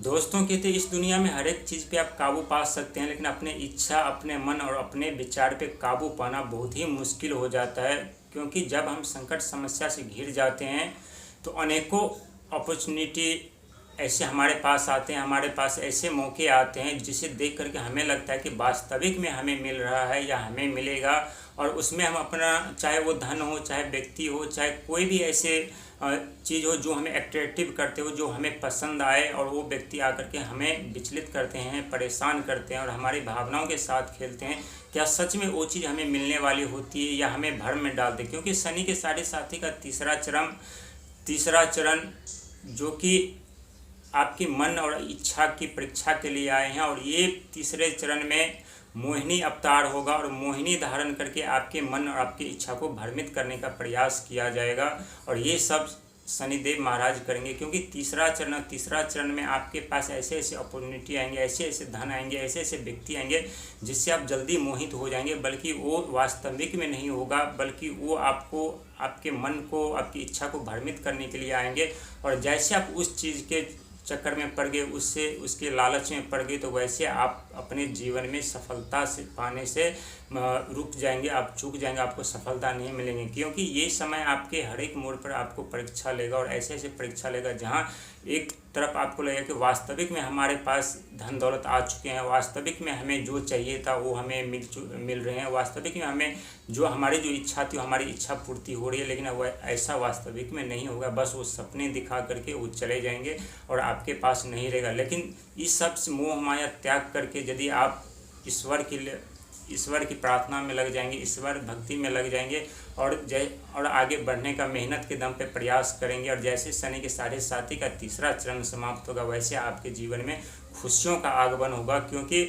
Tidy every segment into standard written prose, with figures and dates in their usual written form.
दोस्तों कहते हैं इस दुनिया में हर एक चीज़ पे आप काबू पा सकते हैं, लेकिन अपने इच्छा, अपने मन और अपने विचार पे काबू पाना बहुत ही मुश्किल हो जाता है। क्योंकि जब हम संकट समस्या से घिर जाते हैं तो अनेकों अपॉर्चुनिटी ऐसे हमारे पास आते हैं, हमारे पास ऐसे मौके आते हैं जिसे देख करके हमें लगता है कि वास्तविक में हमें मिल रहा है या हमें मिलेगा, और उसमें हम अपना, चाहे वो धन हो, चाहे व्यक्ति हो, चाहे कोई भी ऐसे चीज़ हो जो हमें अट्रैक्टिव करते हो, जो हमें पसंद आए, और वो व्यक्ति आकर के हमें विचलित करते हैं, परेशान करते हैं और हमारी भावनाओं के साथ खेलते हैं। क्या सच में वो चीज़ हमें मिलने वाली होती है या हमें भ्रम में डालते हैं? क्योंकि शनि के साढ़े साथी का तीसरा चरण जो कि आपकी मन और इच्छा की परीक्षा के लिए आए हैं, और ये तीसरे चरण में मोहिनी अवतार होगा, और मोहिनी धारण करके आपके मन और आपकी इच्छा को भ्रमित करने का प्रयास किया जाएगा। और ये सब शनिदेव महाराज करेंगे, क्योंकि तीसरा चरण में आपके पास ऐसे ऐसे अपॉर्चुनिटी आएंगे, ऐसे ऐसे धन आएंगे, ऐसे ऐसे व्यक्ति आएंगे जिससे आप जल्दी मोहित हो जाएंगे। बल्कि वो वास्तविक में नहीं होगा, बल्कि वो आपको, आपके मन को, आपकी इच्छा को भ्रमित करने के लिए आएंगे। और जैसे आप उस चीज़ के चक्कर में पड़ गए, उसके लालच में पड़ गए, तो वैसे आप अपने जीवन में सफलता से पाने से रुक जाएंगे, आप चूक जाएंगे, आपको सफलता नहीं मिलेंगे। क्योंकि ये समय आपके हर एक मोड़ पर आपको परीक्षा लेगा, और ऐसे ऐसे परीक्षा लेगा जहां एक तरफ आपको लगेगा कि वास्तविक में हमारे पास धन दौलत आ चुके हैं, वास्तविक में हमें जो चाहिए था वो हमें मिल रहे हैं, वास्तविक में हमें जो हमारी जो इच्छा थी हमारी इच्छा पूर्ति हो रही है। लेकिन वह ऐसा वास्तविक में नहीं होगा, बस वो सपने दिखा करके वो चले जाएंगे और आपके पास नहीं रहेगा। लेकिन इस सब से मोह माया त्याग करके यदि आप ईश्वर की प्रार्थना में लग जाएंगे, ईश्वर भक्ति में लग जाएंगे, और आगे बढ़ने का मेहनत के दम पे प्रयास करेंगे, और जैसे शनि के साढ़े साथी का तीसरा चरण समाप्त होगा, वैसे आपके जीवन में खुशियों का आगमन होगा। क्योंकि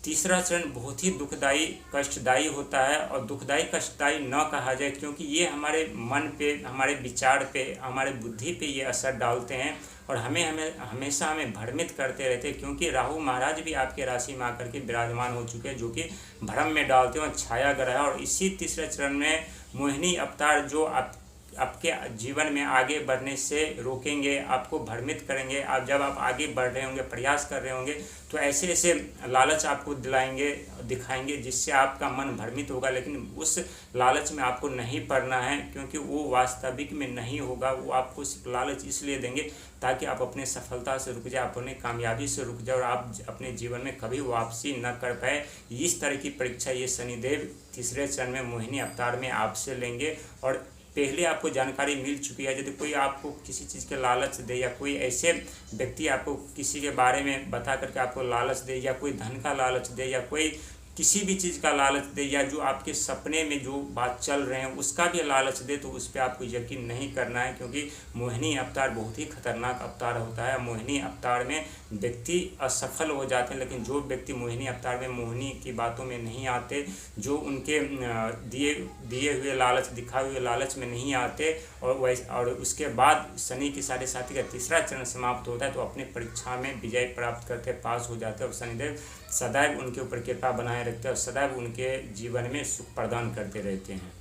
तीसरा चरण बहुत ही दुखदाई, कष्टदायी होता है, और दुखदाई कष्टदाई न कहा जाए, क्योंकि ये हमारे मन पे, हमारे विचार पे, हमारे बुद्धि पे ये असर डालते हैं, और हमेशा हमें भ्रमित करते रहते हैं। क्योंकि राहु महाराज भी आपके राशि में आकर के विराजमान हो चुके हैं, जो कि भ्रम में डालते हैं, छाया ग्रह है। और इसी तीसरे चरण में मोहिनी अवतार जो आपके जीवन में आगे बढ़ने से रोकेंगे, आपको भ्रमित करेंगे। जब आप आगे बढ़ रहे होंगे, प्रयास कर रहे होंगे, तो ऐसे ऐसे लालच आपको दिखाएंगे जिससे आपका मन भ्रमित होगा। लेकिन उस लालच में आपको नहीं पड़ना है, क्योंकि वो वास्तविक में नहीं होगा। वो आपको सिर्फ लालच इसलिए देंगे ताकि आप अपने सफलता से रुक जाए, अपने कामयाबी से रुक जाए, और आप अपने जीवन में कभी वापसी न कर पाए। इस तरह की परीक्षा ये शनिदेव तीसरे चरण में मोहिनी अवतार में आपसे लेंगे। और पहले आपको जानकारी मिल चुकी है, यदि कोई आपको किसी चीज़ के लालच दे, या कोई ऐसे व्यक्ति आपको किसी के बारे में बता करके आपको लालच दे, या कोई धन का लालच दे, या कोई किसी भी चीज़ का लालच दे, या जो आपके सपने में जो बात चल रहे हैं उसका भी लालच दे, तो उस पर आपको यकीन नहीं करना है। क्योंकि मोहिनी अवतार बहुत ही खतरनाक अवतार होता है। मोहिनी अवतार में व्यक्ति असफल हो जाते हैं, लेकिन जो व्यक्ति मोहिनी अवतार में मोहिनी की बातों में नहीं आते, जो उनके दिए हुए लालच, दिखाए हुए लालच में नहीं आते, और उसके बाद शनि की साढ़े साथी का तीसरा चरण समाप्त होता है, तो अपने परीक्षा में विजय प्राप्त करते, पास हो जाते हैं। और शनिदेव सदैव उनके ऊपर कृपा बनाए रखते हैं, और सदैव उनके जीवन में सुख प्रदान करते रहते हैं।